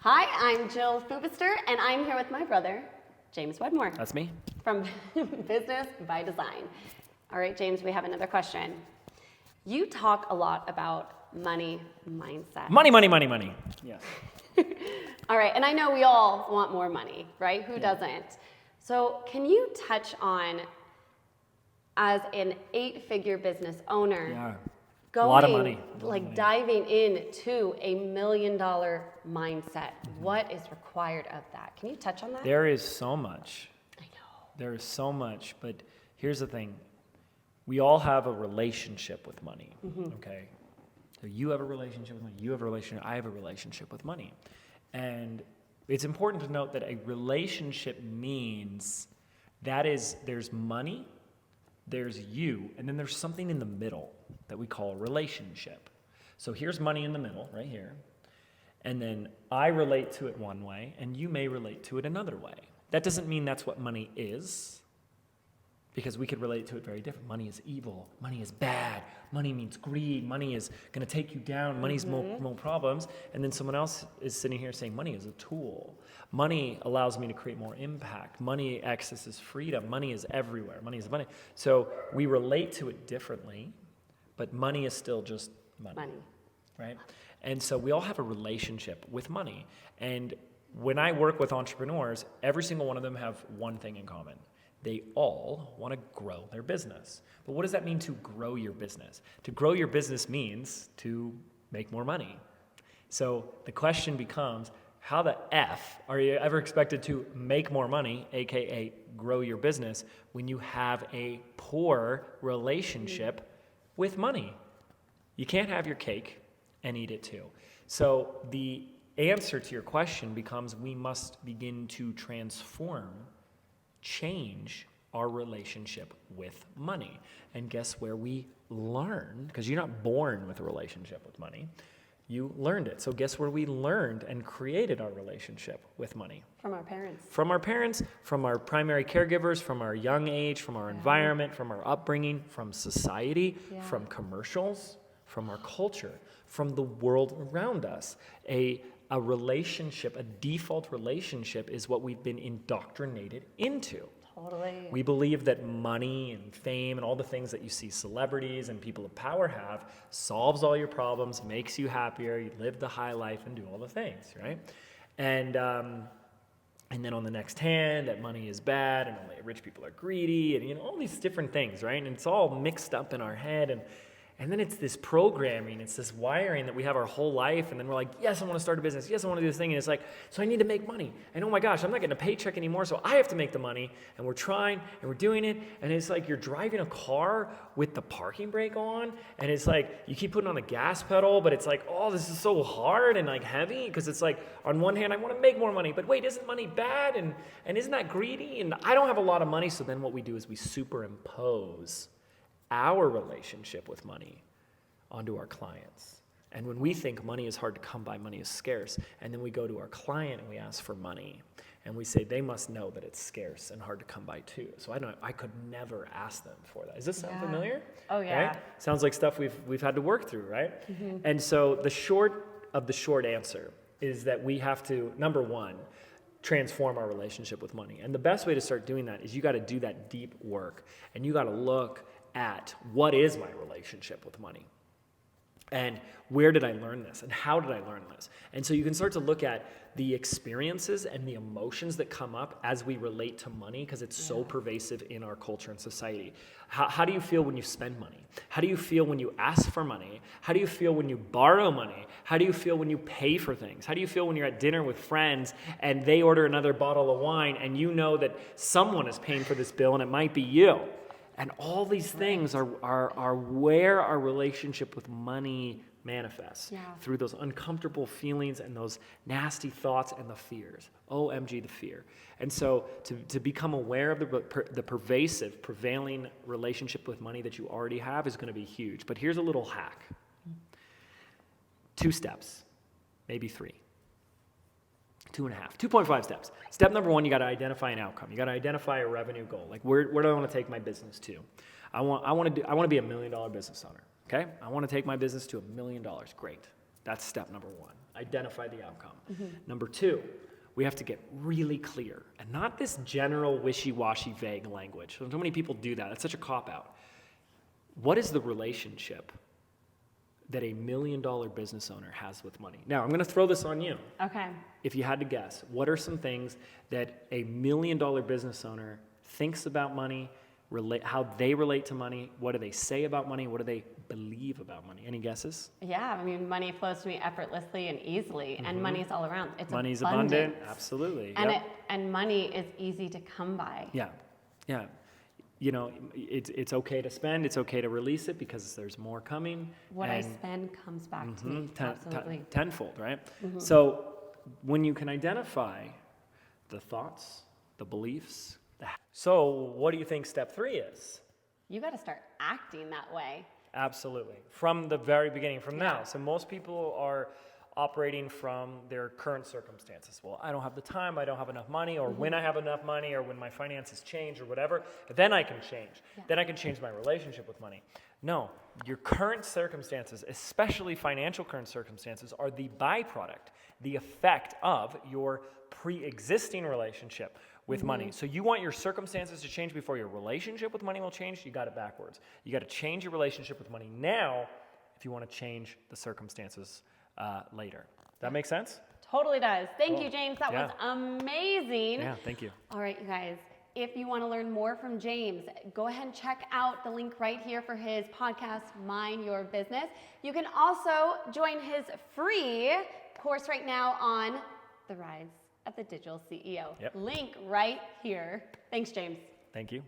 Hi, I'm Jill Fubister, and I'm here with my brother, James Wedmore. That's me. From Business by Design. All right, James, we have another question. You talk a lot about money mindset. Money. Yes. All right, and I know we all want more money, right? Who doesn't? So can you touch on, as an 8-figure business owner, going, a lot of money. Diving into a $1 million mindset, what is required of that? Can you touch on that? There is so much. I know. There is so much, but here's the thing. We all have a relationship with money, okay? So you have a relationship with money, you have a relationship, I have a relationship with money. And it's important to note that a relationship means there's money, there's you, and then there's something in the middle that we call a relationship. So here's money in the middle, right here. And then I relate to it one way, and you may relate to it another way. That doesn't mean that's what money is, because we could relate to it very different. Money is evil. Money is bad. Money means greed. Money is going to take you down. Money's more problems. And then someone else is sitting here saying money is a tool. Money allows me to create more impact. Money accesses freedom. Money is everywhere. Money is money. So we relate to it differently, but money is still just money. Right? And so we all have a relationship with money. And when I work with entrepreneurs, every single one of them have one thing in common. They all want to grow their business. But what does that mean to grow your business? To grow your business means to make more money. So the question becomes, how the F are you ever expected to make more money, aka grow your business, when you have a poor relationship with money? You can't have your cake and eat it too. So the answer to your question becomes, we must begin to change our relationship with money. And guess where we learn? Because you're not born with a relationship with money. You learned it. So guess where we learned and created our relationship with money? From our parents. From our parents, from our primary caregivers, from our young age, from our environment, from our upbringing, from society, from commercials, from our culture, from the world around us. A relationship, a default relationship, is what we've been indoctrinated into. Totally. We believe that money and fame and all the things that you see celebrities and people of power have solves all your problems, makes you happier, you live the high life and do all the things, right? And then on the next hand, that money is bad and only rich people are greedy and all these different things, right? And it's all mixed up in our head. And then it's this programming, it's this wiring that we have our whole life, and then we're like, yes, I want to start a business, yes, I want to do this thing, and it's like, so I need to make money, and oh my gosh, I'm not getting a paycheck anymore, so I have to make the money, and we're trying, and we're doing it, and it's like you're driving a car with the parking brake on, and it's like, you keep putting on the gas pedal, but it's like, oh, this is so hard and like heavy, because it's like, on one hand, I want to make more money, but wait, isn't money bad, and isn't that greedy, and I don't have a lot of money, so then what we do is we superimpose our relationship with money onto our clients. And when we think money is hard to come by, money is scarce, and then we go to our client and we ask for money, and we say they must know that it's scarce and hard to come by too. So I could never ask them for that. Does this sound familiar? Oh yeah. Right? Sounds like stuff we've had to work through, right? And so the short answer is that we have to, number one, transform our relationship with money. And the best way to start doing that is you got to do that deep work, and you got to look at what is my relationship with money. And where did I learn this? And how did I learn this? And so you can start to look at the experiences and the emotions that come up as we relate to money, because it's so pervasive in our culture and society. How do you feel when you spend money? How do you feel when you ask for money? How do you feel when you borrow money? How do you feel when you pay for things? How do you feel when you're at dinner with friends and they order another bottle of wine and you know that someone is paying for this bill and it might be you? And all these things are where our relationship with money manifests, through those uncomfortable feelings and those nasty thoughts and the fears. OMG, the fear. And so to become aware of the pervasive, prevailing relationship with money that you already have is going to be huge. But here's a little hack. 2 steps, maybe 3. 2.5, 2.5 steps. Step number 1, you got to identify an outcome. You got to identify a revenue goal. Like where do I want to take my business to? I want to be $1 million business owner. Okay? I want to take my business to $1 million. Great. That's step number one. Identify the outcome. Number two, we have to get really clear, and not this general wishy-washy vague language. So many people do that. It's such a cop-out. What is the relationship that a $1 million business owner has with money? Now, I'm going to throw this on you. Okay. If you had to guess, what are some things that a $1 million business owner thinks about money, how they relate to money, what do they say about money, what do they believe about money? Any guesses? Yeah, I mean, money flows to me effortlessly and easily, and money's all around. It's Money's abundant. Absolutely. And and money is easy to come by. Yeah, yeah. You know, it's okay to spend, it's okay to release it because there's more coming. What I spend comes back to me. Absolutely. Tenfold, right? So when you can identify the thoughts, the beliefs, so what do you think step 3 is? You got to start acting that way. Absolutely. From the very beginning, from now. So most people are operating from their current circumstances. Well, I don't have the time, I don't have enough money, or when I have enough money, or when my finances change, or whatever, then I can change. Yeah. Then I can change my relationship with money. No, your current circumstances, especially financial current circumstances, are the byproduct, the effect of your pre-existing relationship with money. So you want your circumstances to change before your relationship with money will change? You got it backwards. You got to change your relationship with money now if you want to change the circumstances later. That make sense? Totally does. Thank you, James. That was amazing. Yeah, thank you. All right, you guys. If you want to learn more from James, go ahead and check out the link right here for his podcast, Mind Your Business. You can also join his free course right now on the rise of the digital CEO. Yep. Link right here. Thanks, James. Thank you.